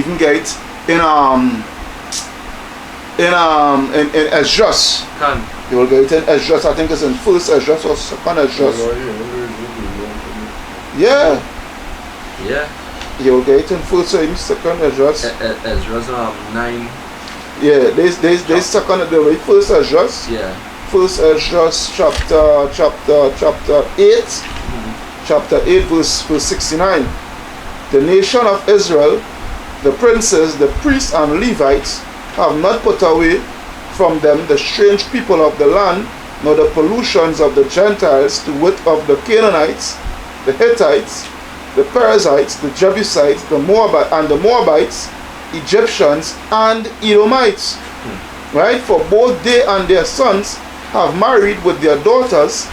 You can get it in Esdras. You will get it in Esdras. I think it's in first Esdras or second Esdras. Yeah. Yeah. You will get it in first or second Esdras. Esdras 9. Yeah, there's second the first Esdras. Yeah. First Esdras chapter 8. Chapter 8 verse 69. The nation of Israel, the princes, the priests and Levites, have not put away from them the strange people of the land, nor the pollutions of the Gentiles, to wit of the Canaanites, the Hittites, the Perizzites, the Jebusites, the Moabites, Egyptians, and Edomites. Right? For both they and their sons have married with their daughters,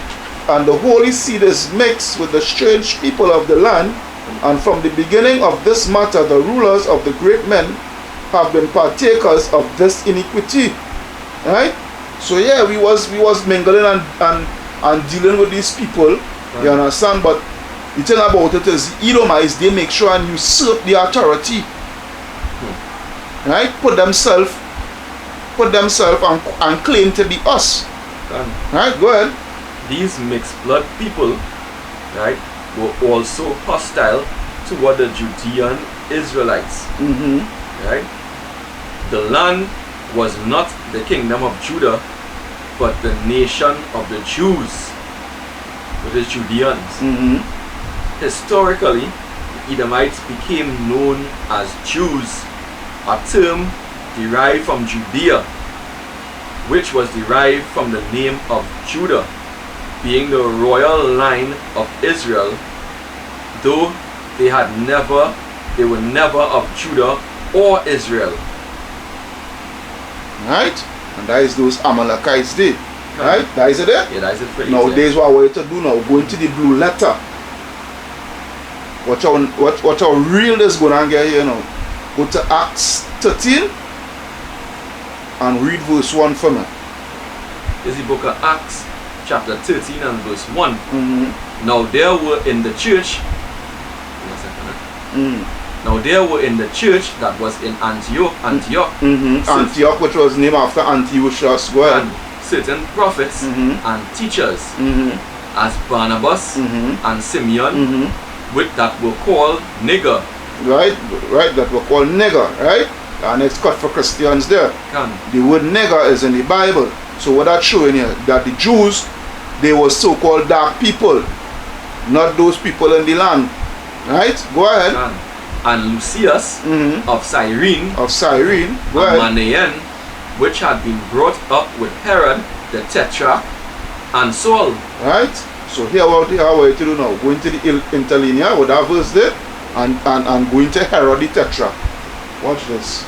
and the holy seed is mixed with the strange people of the land. And from the beginning of this matter, the rulers of the great men have been partakers of this iniquity. Right? So yeah, we was mingling and dealing with these people. Right. You understand? But the thing about it is, Edomites, they make sure and usurp the authority. Right? Put themselves and claim to be us. Right? Go ahead. These mixed blood people, right, were also hostile toward the Judean Israelites. Right? The land was not the kingdom of Judah, but the nation of the Jews, which is Judeans. Historically, the Edomites became known as Jews, a term derived from Judea, which was derived from the name of Judah, being the royal line of Israel, though they were never of Judah or Israel. Right? And that is those Amalekites did. Right? That is it there? Yeah, that is it for nowadays what we're to do now, go into the blue letter. Watch how real this going on get here now. Go to Acts 13 and read verse 1 for me. This is the book of Acts, chapter 13 and verse 1. Now there were in the church, now there were in the church that was in Antioch, Antioch, which was named after Antiochus. Go ahead. And certain prophets and teachers, as Barnabas and Simeon, with that were called nigger. Right, that were called nigger, right? And it's cut for Christians there. The word nigger is in the Bible. So what that's showing here, that the Jews, they were so-called dark people, not those people in the land. Right? Go ahead. And Lucius of Cyrene, go ahead. Manaen, which had been brought up with Herod the Tetrarch, and Saul. Right? So here what we are to do now, going to the interlinear with that verse there, and going to Herod the Tetrarch. Watch this.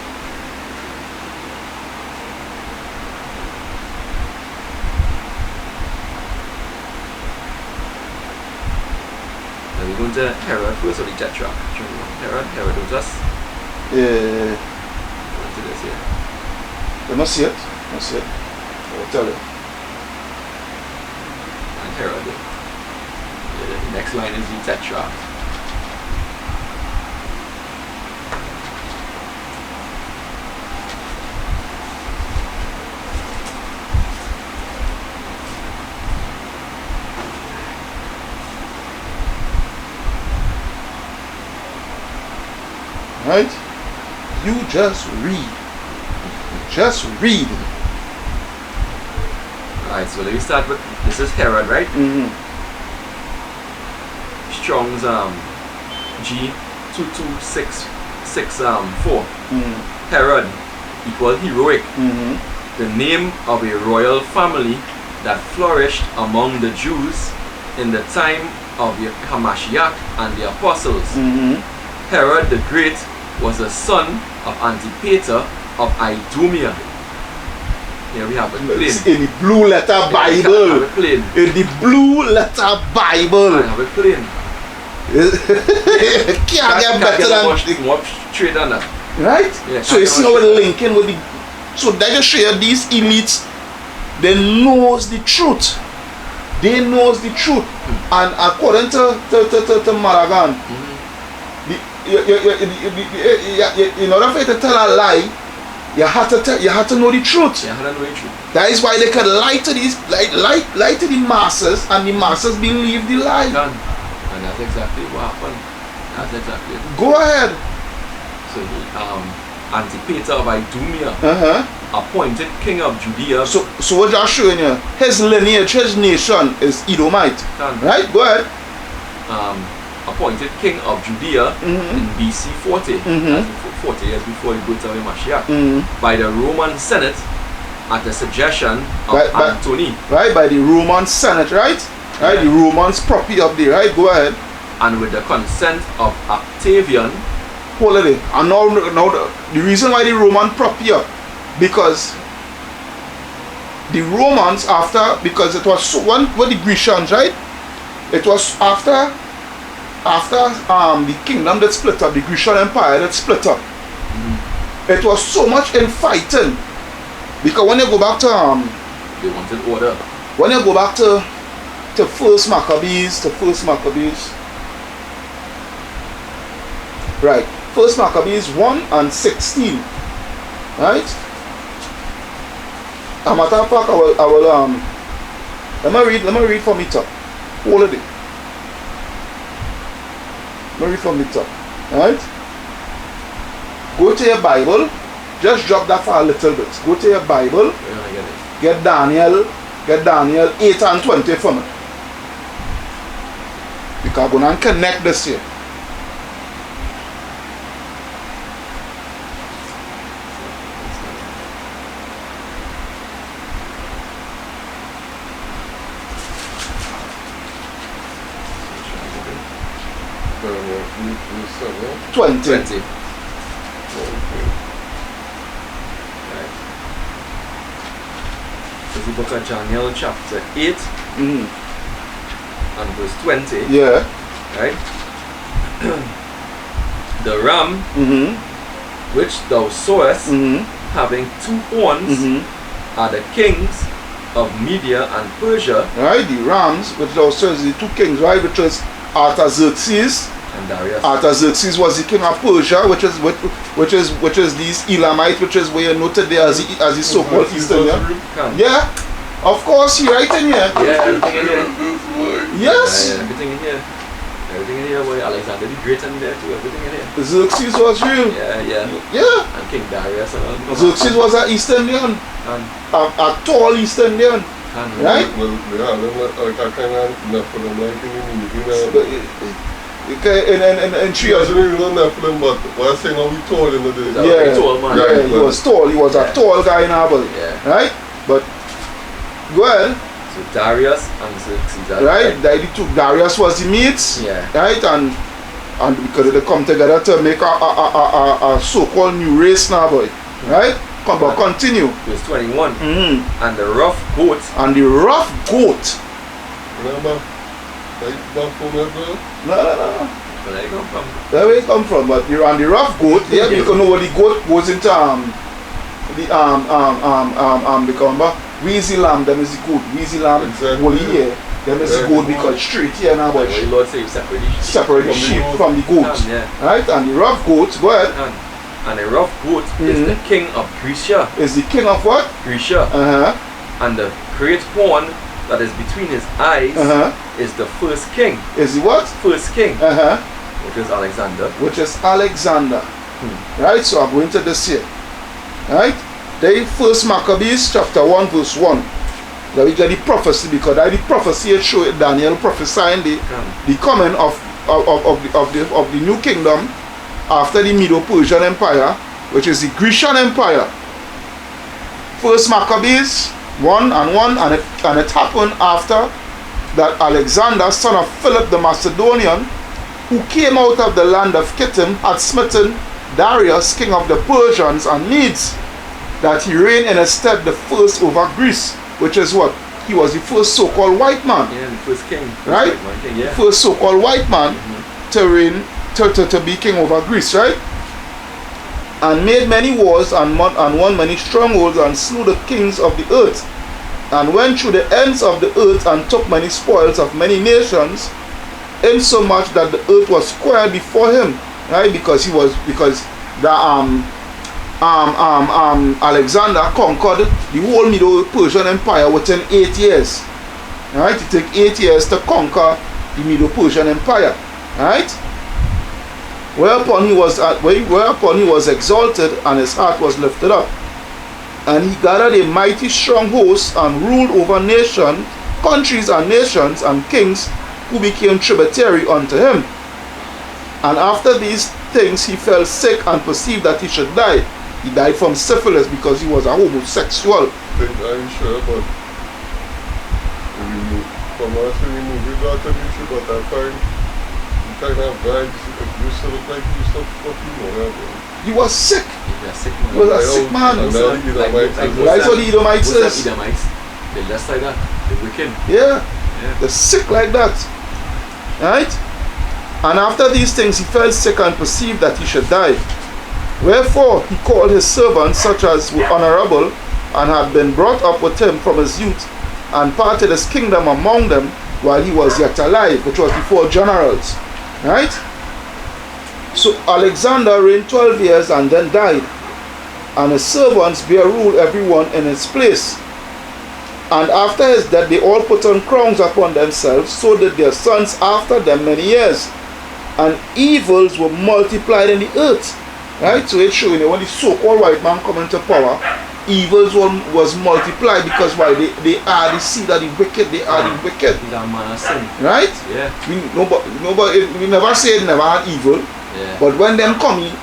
Are we going to Herod first or the Tetrarch? Herodotus? Yeah. Going to this here. You must see it. I'll tell you. And Herod. Yeah, the next line is the Tetrarch. Right? You just read. Just read. Alright, so let me start with, this is Herod, right? Strong's G2264. Herod equal heroic. The name of a royal family that flourished among the Jews in the time of the Hamashiach and the apostles. Herod the Great was the son of Antipater of Idumea. Here we have a claim. In the blue letter Bible. In the blue letter Bible. I have a claim. Can't get better than more straight than that. Right? Yeah, so you see how we're linking with the, so that just show you these elites, they knows the truth. They knows the truth. And according to Maragan, in order for you to tell a lie, you have to know the truth. You have to know the truth. That is why they could lie to these lie to the masses, and the masses believe the lie. And that's exactly what happened. That's exactly it. Go ahead. So Pt.2 of Idumea, appointed king of Judea. So what you're showing you, his lineage, his nation is Edomite. Right? Go ahead. Appointed king of Judea in BC 40, that's 40 years before the birth of the Mashiach, by the Roman Senate at the suggestion of Antony. Right, by the Roman Senate, right? Right, the Romans property up there, right? Go ahead. And with the consent of Octavian. Hold it. And now the reason why the Roman property up, because the Romans because it was so one with the Grecians, right? It was after the kingdom that split up, the Grecian Empire that split up. It was so much in fighting, because when you go back to they wanted order. When you go back to First Maccabees, right? First Maccabees 1 and 16, right? As a matter of fact, I will let me read from it up. Hold it. Let me read from it up. Right? Go to your Bible. Just drop that for a little bit. Go to your Bible. Get Daniel 8 and 20 for me. Because I'm going to connect this here. Twenty. Right. This is the book of Daniel, chapter 8 and verse 20. Yeah. Right? The ram which thou sawest having 2 horns are the kings of Media and Persia. Right, the rams which thou sawest, the 2 kings, right, which was Artaxerxes. And Darius. Artaxerxes was the king of Persia, which is these Elamites, which is where you noted there as the so-called Eastern. Yeah, of course, he right in here. Yeah, everything in here. Yes. Yeah, everything in here. Everything in here. Where Alexander the Great in there too. Everything in here. Xerxes was real. Yeah. And King Darius and all. Xerxes was an East Indian, a tall East Indian. Right? Well, yeah, like I kind of not for them like in Okay, and she was really not Nephilim, but what I'm saying, we told in the day. Yeah, tall man. Yeah, he was tall. He was a tall guy in our body. Yeah. Right? But go ahead. So Darius and Xerxes. Right? The 2 Darius was the mates. Yeah. Right? And because they come together to make a so-called new race now, boy. Right? But continue. Verse 21. And the rough goat. And the rough goat. Remember? Like back from there, bro? No. Where did it come from? Where it come from? But you're on the rough goat. Yeah, you can know what the goat goes into Weezy lamb. Them is the goat. Weezy lamb. Exactly. Holy here. Them is the goat because straight here now, but the Lord says separate the sheep from the goat. Right? And the rough goat. Go ahead. And the rough goat is the king of Grecia. Is the king of what? Grecia. And the great horn that is between his eyes is the first king. Is the what? First king. Which is Alexander. Right? So I'm going to this here. Right? The First Maccabees chapter 1 verse 1. That we get the prophecy, because the prophecy it showed Daniel prophesying the coming of the new kingdom after the Medo-Persian Empire, which is the Grecian Empire. First Maccabees 1 and 1, and it happened after that Alexander, son of Philip the Macedonian, who came out of the land of Kittim, had smitten Darius, king of the Persians and Medes, that he reigned in his stead the first over Greece, which is what? He was the first so-called white man. Yeah, the first king. Right? King, yeah. First so-called white man to reign, to be king over Greece, right? And made many wars and won many strongholds and slew the kings of the earth, and went through the ends of the earth and took many spoils of many nations, insomuch that the earth was square before him, right? Because the Alexander conquered the whole Middle Persian Empire within 8 years. Right? It took 8 years to conquer the Middle Persian Empire. Right? Whereupon he was exalted and his heart was lifted up. And he gathered a mighty strong host and ruled over countries and nations and kings who became tributary unto him. And after these things he fell sick and perceived that he should die. He died from syphilis because he was a homosexual. I'm sure, but from us when you move it out of the trip, but I find you kind of vibes, you still look like you still fucking know. He was sick. He was a sick man. That's what the Edomites is. They're just like that. They're wicked. Yeah. They're sick like that. Right? And after these things he fell sick and perceived that he should die. Wherefore he called his servants, such as were honorable and had been brought up with him from his youth, and parted his kingdom among them while he was yet alive, which was before generals. Right? So Alexander reigned 12 years and then died, and his servants bare rule everyone in his place. And after his death they all put on crowns upon themselves, so did their sons after them many years. And evils were multiplied in the earth. Right? So it's showing that when the so-called white man come into power, evils was multiplied because why? They are the seed of the wicked, they are the wicked. Right? Yeah. We never said never had evil. Yeah. But when them come in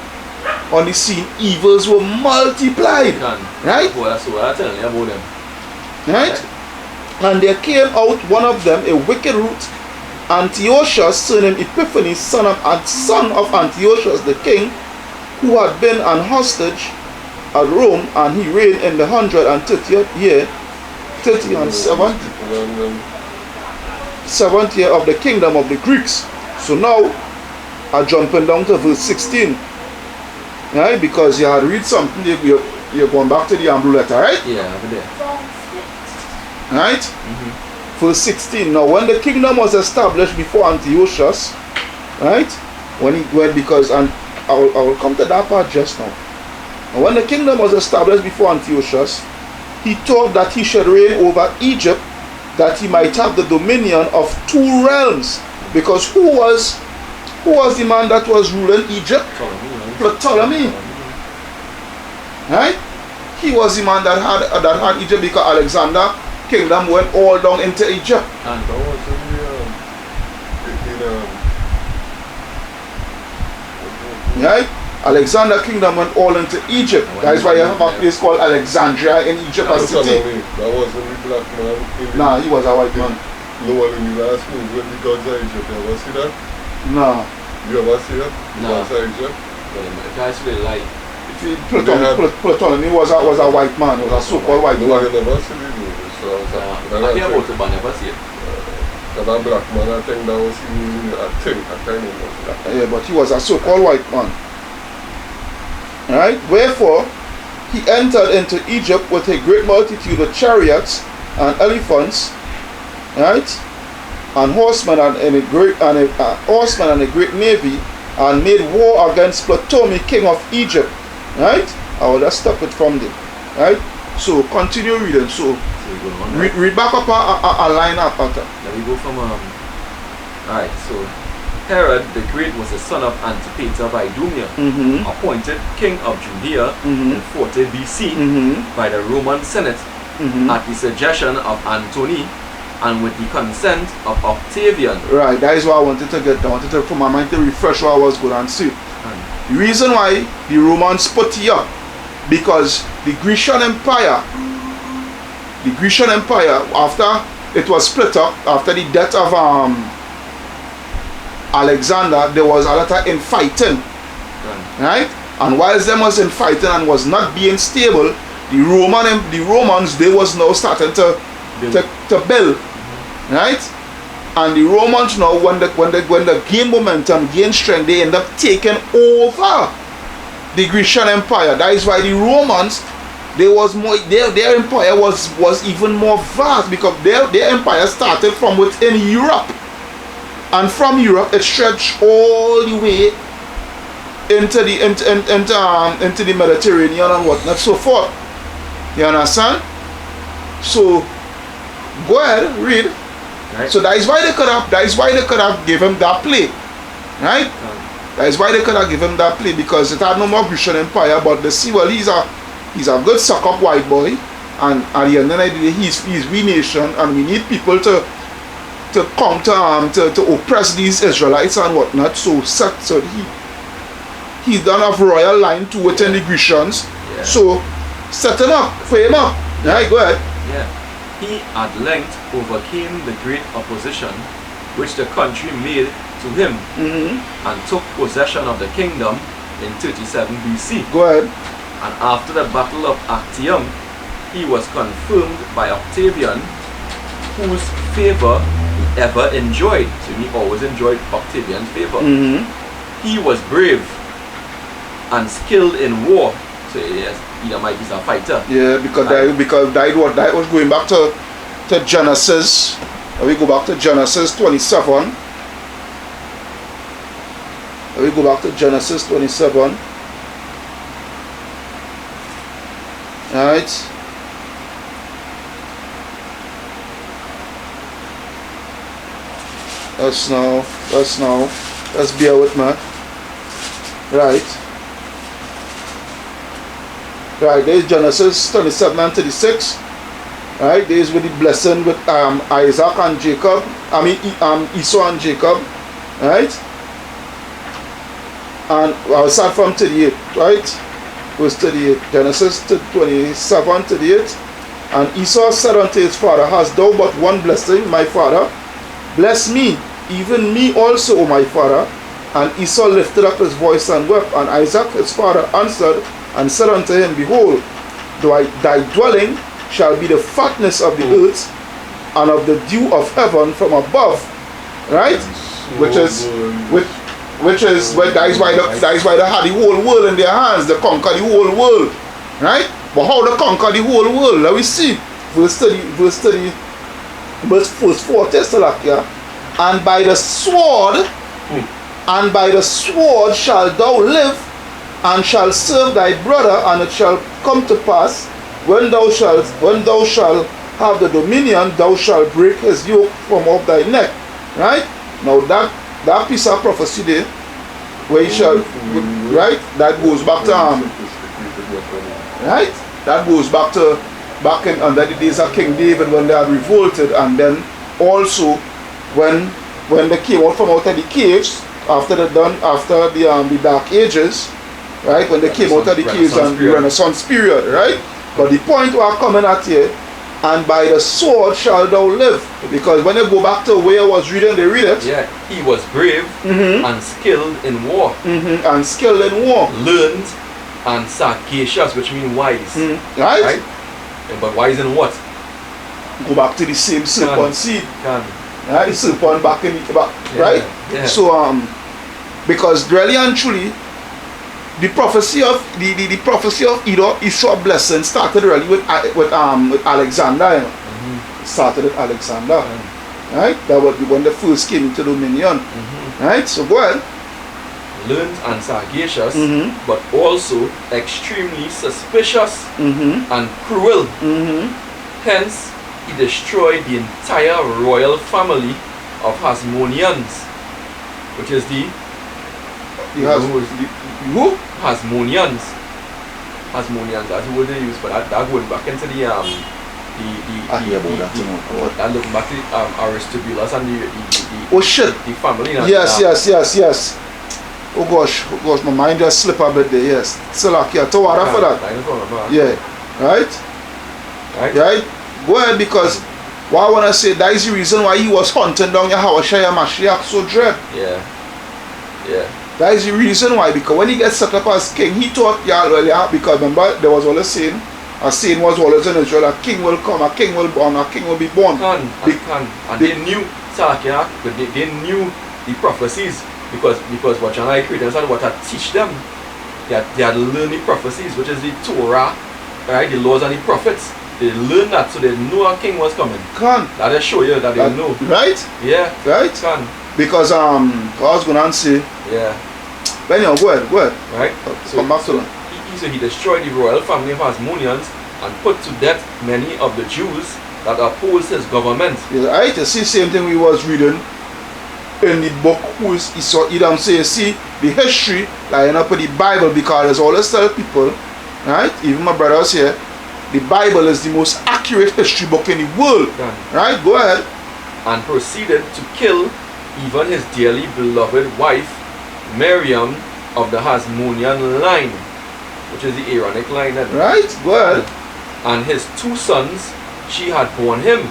on the scene, evils were multiplied. Right? Well, that's what I'm telling you about them. Right? And there came out one of them, a wicked root, Antiochus, surnamed Epiphanes, son of Antiochus the king, who had been an hostage at Rome, and he reigned in the 130th year, 7th year of the kingdom of the Greeks. So now I'm jumping down to verse 16, right? Because you had read something, you're going back to the Amblue letter, right? Yeah, over there. Right? Verse 16. Now when the kingdom was established before Antiochus, right? Because I will come to that part just now. And when the kingdom was established before Antiochus, he thought that he should reign over Egypt, that he might have the dominion of 2 realms. Because who was the man that was ruling Egypt? Ptolemy. Right? He was the man that had Egypt, because Alexander kingdom went all down into Egypt. And that was right? Alexander kingdom went all into Egypt. That is why you have a place called Alexandria in Egypt, a city. That wasn't the black man. Nah, he was a white man. Lower in the last move when the gods of Egypt. You ever see that? No. You ever see that? No. Gods of Egypt? But the guys really like. Ptolemy was a white man. He was a so-called white man. No, I never see the movie. So I hear about it, but I never see it. That black man, I think that was a thing. I can't remember that. Yeah, but he was a so-called white man. Right? Wherefore, he entered into Egypt with a great multitude of chariots and elephants, right, and horsemen and a great navy, and made war against Ptolemy, king of Egypt. Right? I will just stop it from there. Right? So continue reading. So read back up a line up. Let me go from alright, so Herod the Great was the son of Antipater by Idumea, appointed king of Judea in 40 BC by the Roman Senate at the suggestion of Antony and with the consent of Octavian. Right, that is what I wanted to get. I wanted to put my mind to refresh what I was going to see. The reason why the Romans put here, because the Grecian Empire, after it was split up, after the death of Alexander, there was a lot of infighting, right? And whilst them was infighting and was not being stable, the Romans, they was now starting to build, right? And the Romans now, when they gain momentum, gain strength, they end up taking over the Grecian Empire. That is why the Romans, their empire was even more vast, because their empire started from within Europe, and from Europe it stretched all the way into the Mediterranean and whatnot, so forth. You understand? So go ahead, read. Right. So that is why they could have given him that play. Right? That is why they could have given him that play, because it had no more Grecian Empire, but they see, well, he's a good suck-up white boy, and at the end of the day he's we nation, and we need people to come to oppress these Israelites and whatnot. So he's done a royal line to it in the Grecians. Yeah. So set him up, frame him up. Right, go ahead. Yeah. He at length overcame the great opposition which the country made to him, and took possession of the kingdom in 37 BC. Go ahead. And after the battle of Actium, he was confirmed by Octavian, whose favor he ever enjoyed. So he always enjoyed Octavian's favor. He was brave and skilled in war. So yes, he might be a fighter. Yeah, because that was going back to Genesis. We go back to Genesis 27. We go back to Genesis 27. Alright. Let's bear with me. Right, there's Genesis 27 and 36. Right, there's with the blessing with Isaac and Jacob. Esau and Jacob. Right? And I'll start from 38, right? Verse 38. Genesis 27, 38. And Esau said unto his father, hast thou but one blessing, my father? Bless me, even me also, O my father. And Esau lifted up his voice and wept. And Isaac his father answered and said unto him, behold, thy dwelling shall be the fatness of the earth, and of the dew of heaven from above. Right? Which is where that is why they had the whole world in their hands. They conquer the whole world. Right? But how they conquer the whole world? Let me see. Verse 40 still up here. And by the sword shalt thou live, and shalt serve thy brother, and it shall come to pass, when thou shalt have the dominion, thou shalt break his yoke from off thy neck. Right? Now that piece of prophecy there, where he shall, right? That goes back to right? That goes back in under the days of King David, when they had revolted, and then also when they came out from out of the caves after the Dark Ages, right? When they came out of the caves and the Renaissance period, right? But the point we are coming at here, and by the sword shalt thou live. Because when they go back to where I was reading, they read it. Yeah, he was brave and skilled in war. And skilled in war. Learned and sagacious, which means wise. Right? But wise in what? Go back to the same serpent seed. Right? The serpent back in the back. Yeah. Right? Yeah. So because really and truly, the prophecy of the prophecy of Esau blessing started really with Alexander. Started with Alexander. Right? That was when they first came into dominion. Right? So go ahead. Learned and sagacious, but also extremely suspicious and cruel. Hence, he destroyed the entire royal family of Hasmoneans, which is who? Hasmoneans, that's the word they use for that. That going back into that looking back to Aristobulus and the family. Yes. Oh gosh, my mind just slipped a bit there. Yes, so like to water for that. Yeah, right. Go ahead, because what I want to say, that is the reason why he was hunting down Yahushua Mashiach so dread. Yeah. That is the reason why, because when he gets set up as king, he thought, because remember, there was always saying, a saying was always in Israel, a king will come, a king will born, a king will be born. And they knew Salakiak, but they knew the prophecies, because what Janai created and what I teach them, they had learned the prophecies, which is the Torah, right, the laws and the prophets. They learned that, so they knew a king was coming. That just show you that they know. Right? Yeah. Right? Because I was going to say, Benny, go ahead, go ahead. Right? Come back to them. He destroyed the royal family of Hasmoneans and put to death many of the Jews that opposed his government. Yeah, right? You see, same thing we was reading in the book who is Esau Edom. So you see the history lying up in the Bible, because there's always tell people, right? Even my brothers here, the Bible is the most accurate history book in the world. Right? Go ahead. And proceeded to kill even his dearly beloved wife, Miriam of the Hasmonean line, which is the Aaronic line. Then. Right? Go ahead. And his 2 sons she had born him.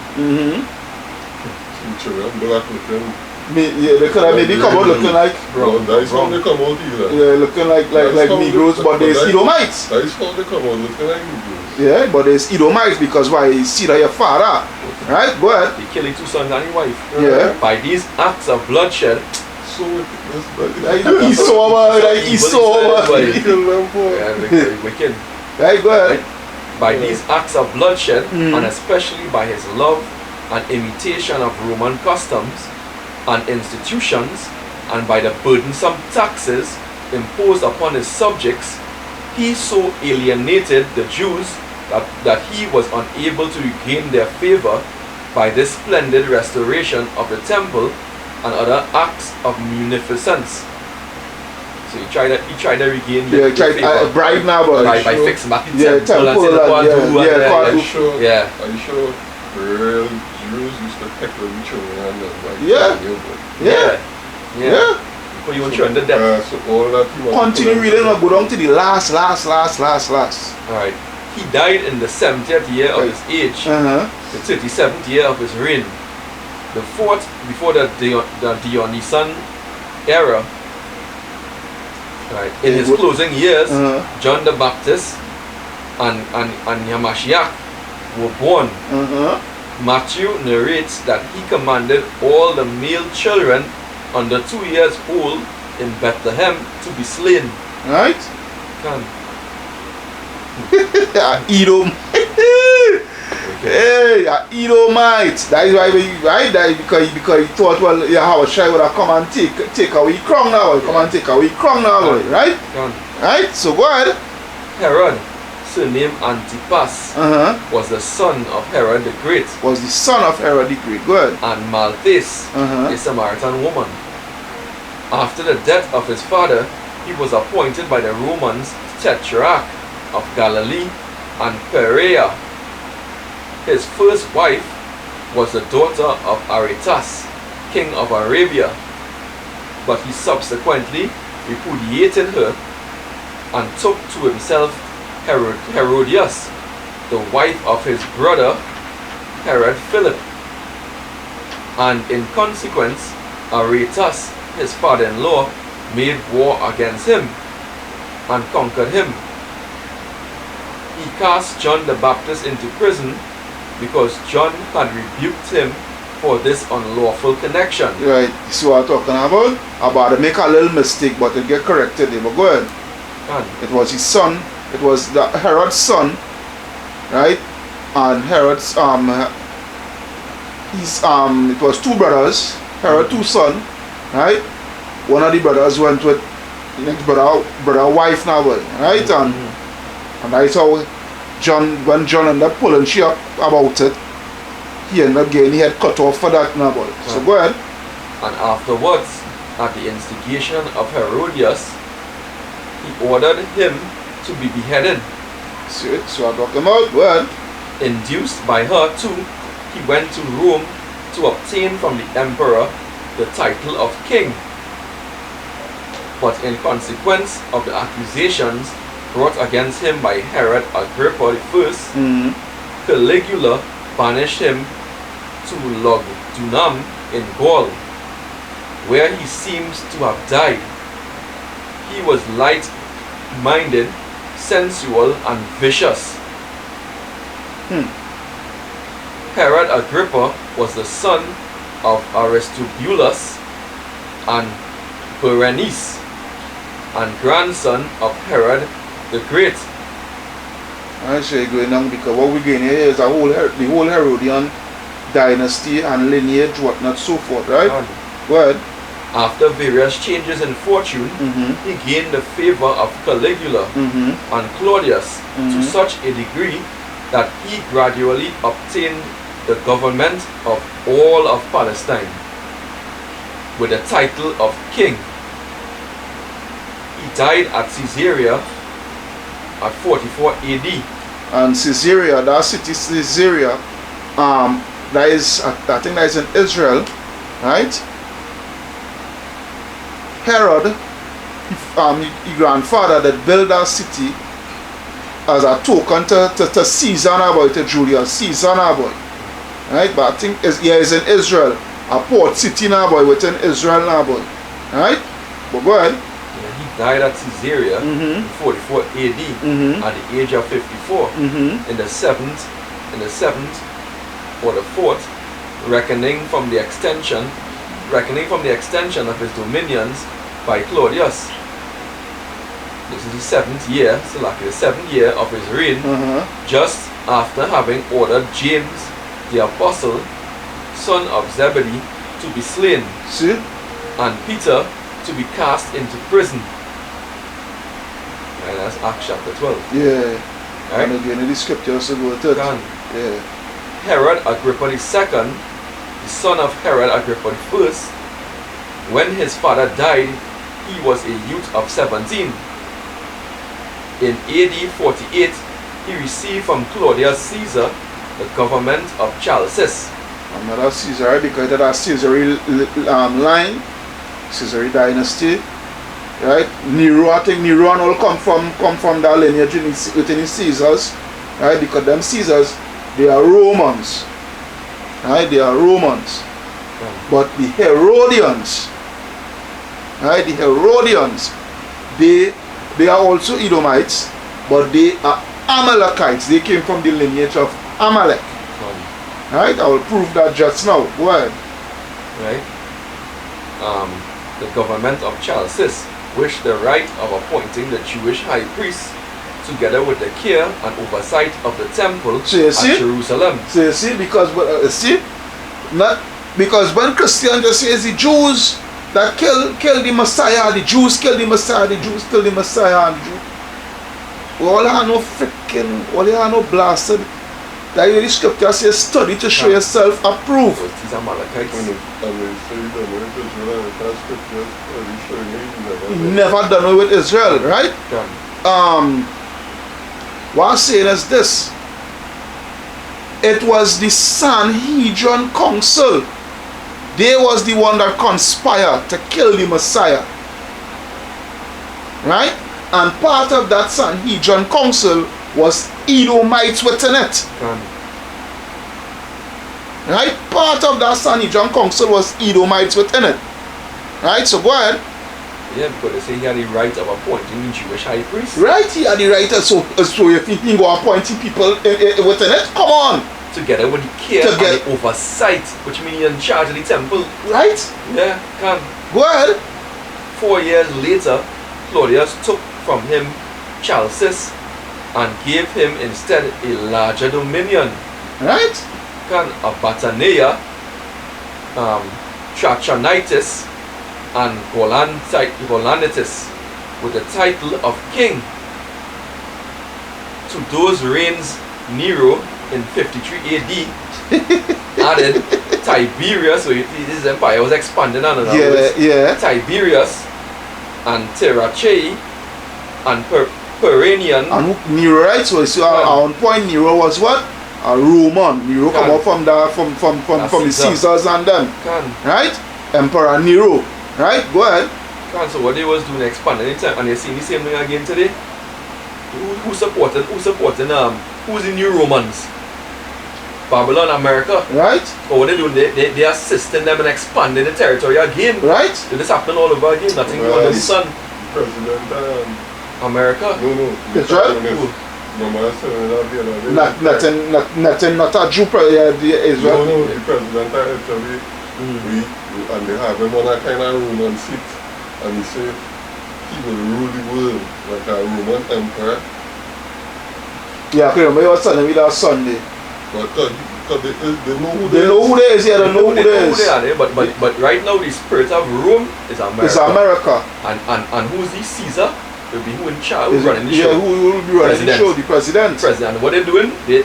Yeah, they could have maybe come out looking like that's how they come out either. Yeah, looking like Negroes, but there's Edomites. That's how they come out looking like Negroes. Yeah, but there's Edomites because why? You see that your father. Right? Go ahead. They killed 2 sons and his wife. Yeah. By these acts of bloodshed. So Esau, man, like Esau, man. Yeah, wicked. Right, go ahead. By these acts of bloodshed, and especially by his love and imitation of Roman customs and institutions, and by the burdensome taxes imposed upon his subjects, he so alienated the Jews that he was unable to regain their favor by this splendid restoration of the temple and other acts of munificence. So he tried to regain their favor. Bribe now, by fixing back the temple Are you sure real Jews used to heckle each other and But you want to the depth. So all that continue reading and go down to the last. Alright. He died in the 70th year of his age, the 37th year of his reign, the 4th before the Dionysian era. Right. In his closing years, John the Baptist and Yamashiach were born. Matthew narrates that he commanded all the male children under 2 years old in Bethlehem to be slain. Right? Edom. Hey, Edomite. That is why because he thought, well, Yahushua would have come and take away crown now. Come and take away crown now, right? Right? So go ahead. Herod, surnamed Antipas, was the son of Herod the Great. Go ahead. And Malthus, a Samaritan woman. After the death of his father, he was appointed by the Romans Tetrarch of Galilee and Perea. His first wife was the daughter of Aretas, king of Arabia, but he subsequently repudiated her and took to himself Herodias, the wife of his brother Herod Philip, and in consequence Aretas, his father-in-law, made war against him and conquered him. He cast John the Baptist into prison because John had rebuked him for this unlawful connection. Right, so I'm talking about to make a little mistake, but it get corrected. But go ahead. It was his son. It was Herod's son, right? And Herod's it was 2 brothers. Herod 2 sons, right? One of the brothers went with next brother wife now, right? And that's how when John ended up pulling she up about it, he ended up getting his head cut off for that now, boy. So go ahead. And afterwards, at the instigation of Herodias, he ordered him to be beheaded. So I'm talking about, go ahead. Induced by her too, he went to Rome to obtain from the emperor the title of king. But in consequence of the accusations brought against him by Herod Agrippa I, Caligula banished him to Lugdunum in Gaul, where he seems to have died. He was light-minded, sensual, and vicious. Herod Agrippa was the son of Aristobulus and Berenice, and grandson of Herod the Great. I say going on because what we're getting here is the whole Herodian dynasty and lineage, whatnot, so forth, right? Go ahead. After various changes in fortune, he gained the favor of Caligula and Claudius to such a degree that he gradually obtained the government of all of Palestine with the title of king. He died at Caesarea at 44 AD. And Caesarea, that city Caesarea, that is, I think that is in Israel, right? Herod, his grandfather, that built that city as a token to Caesar boy, to Julius Caesar boy, right? But I think it's in Israel, a port city now boy within Israel now boy, right? But go ahead. He died at Caesarea in 44 AD at the age of 54 in the seventh or the fourth, reckoning from the extension of his dominions by Claudius. This is the 7th year, so like the 7th year of his reign, just after having ordered James the apostle, son of Zebedee, to be slain, and Peter to be cast into prison. Right, that's Acts chapter 12. Yeah. Right? And again in the scriptures about it. Yeah. Herod Agrippa II, the son of Herod Agrippa I, when his father died, he was a youth of 17. In AD 48, he received from Claudius Caesar the government of Chalcis. Another Caesar, because of that Caesarea line, Caesarea dynasty, right? Nero, I think Nero and all come from that lineage within the Caesars, right? Because them Caesars, they are Romans, right? They are Romans. But the Herodians, right? The Herodians, they are also Edomites, but they are Amalekites. They came from the lineage of Amalek. Right? I will prove that just now. Go ahead. Right? The government of Chalcis wished the right of appointing the Jewish high priest together with the care and oversight of the temple at Jerusalem. So you see, because when Christians just say the Jews that kill the Messiah, the Jews kill the Messiah, the Jews kill the Messiah, and all you have no blasted. That the scripture says study to show yourself approved. These are Amalekites. Never done away with Israel, right? What I'm saying is this. It was the Sanhedrin council. They was the one that conspired to kill the Messiah. Right? And part of that Sanhedrin council was Edomites within it. Right? Part of that Sanhedrin council was Edomites within it. Right? So go ahead. Yeah, because they say he had the right of appointing the Jewish high priest. Right? He had the right. So if he can go appointing people within it, come on. Together with the care and the oversight, which means you're in charge of the temple. Right? Yeah, can. Go ahead. 4 years later, Claudius took from him Chalcis and gave him instead a larger dominion. Right? Can of Batanea, Trachonitis, and Golanitis with the title of king. To those reigns Nero in 53 AD added Tiberius, so his empire was expanding on another Tiberius and Terrace and Peranian. And Nero, right? So at one point Nero was what? A Roman. Nero come out from the Caesars and them. Right? Emperor Nero. Right? Go ahead. So what they was doing expanding it, and you see the same thing again today. Who's the new Romans? Babylon, America. Right? But what they do, they assisting them in expanding the territory again. Right? So this happening all over again, nothing under the sun. President America? No. Israel? Not a Jew, Israel. No, the president actually, and they have him on a kind of Roman seat, and he said he will rule the world like a Roman emperor. Yeah, I remember you were telling me that Sunday. But Because they know who They know who they is, yeah, they know who They they know who is. they are there, but right now the spirit of Rome is America. It's America. And who's the Caesar? Will be who in charge, who's Is- running the yeah, show. who will be running the President. show? The president. President. What they're doing, they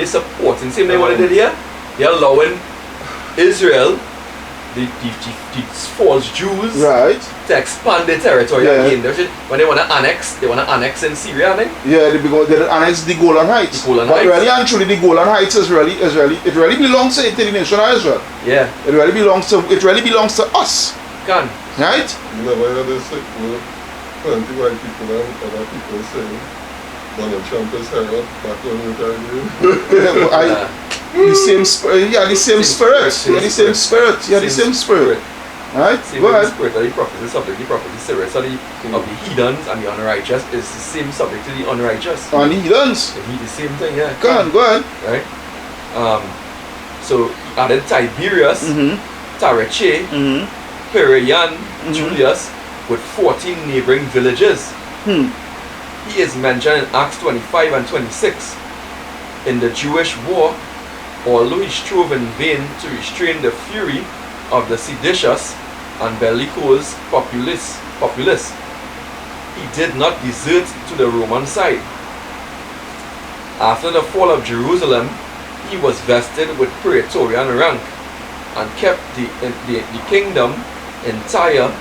supporting. Same thing what they did here. They're allowing Israel, the false Jews, Right. to expand their territory Yeah. again. When they want to annex in Syria, I think. Yeah, they annex the Golan Heights. The Golan but Heights. really and truly the Golan Heights is really it really belongs to the nation of Israel. Yeah, It really belongs to us. can. Right? You never heard this say, well, plenty white people and other people saying Donald Trump is Herod back when we were I, the same spirit. Yeah, the same spirit. Yeah, the same spirit. Yeah, the same spirit. Right? Same Go with the ahead. spirit of the prophet, the subject, the prophet, the spirit of the heathens and the unrighteous is the same subject to the unrighteous. And the heathens. The same thing, yeah. Go on, go ahead. Right? So he added Tiberius, Tarache, Perian, Julius, with 14 neighboring villages. He is mentioned in Acts 25 and 26. In the Jewish war, although he strove in vain to restrain the fury of the seditious and bellicose populace, he did not desert to the Roman side. After the fall of Jerusalem, he was vested with praetorian rank and kept the kingdom entire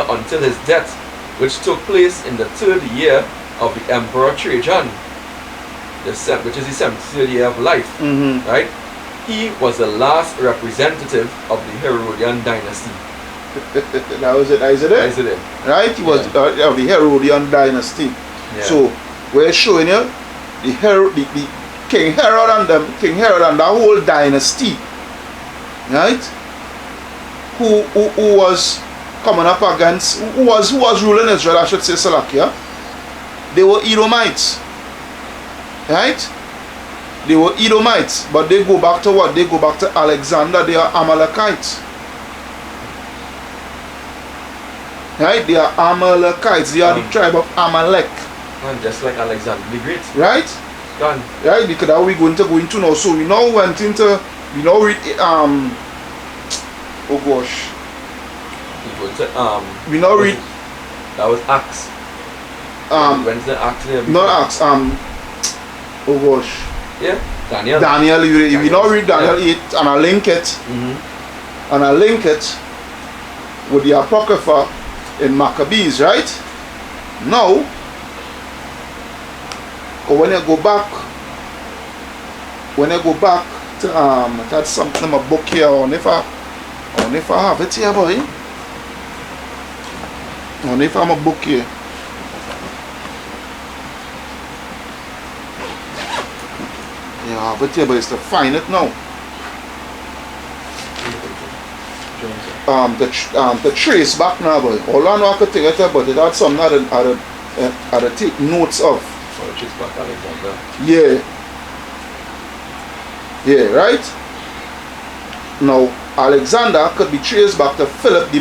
until his death, which took place in the 3rd year of the Emperor Trajan, which is the 73rd year of life. Right? He was the last representative of the Herodian dynasty. That was it, isn't it? Is it? Right? He was of the Herodian dynasty. Yeah. So we're showing you the King Herod and the whole dynasty, right? Who was coming up against who was ruling Israel, I should say, Salakia. They were Edomites, right? They were Edomites, but they go back to what? They go back to Alexander. They are Amalekites. Right? They are Amalekites. They are the tribe of Amalek. And just like Alexander the Great. Right? Gone. Right? Because that we're going to go into now. So we now went into, we now read, oh gosh. He went to, We now read, that was Acts. When's the Acts there? not Acts, oh gosh. Yeah. Daniel. Daniel, we now read Daniel 8 and I link it. And I link it with the Apocrypha in Maccabees, right? Now, when you go back to that's something in my book here, or if I have it here, boy. Or if I have a book here. Yeah, I have it here, but it's to find it now. The trace back now, but all I know I could take it up, but it had something I had take notes of. Oh, trace back Alexander. Yeah. Yeah, right? Now, Alexander could be traced back to Philip the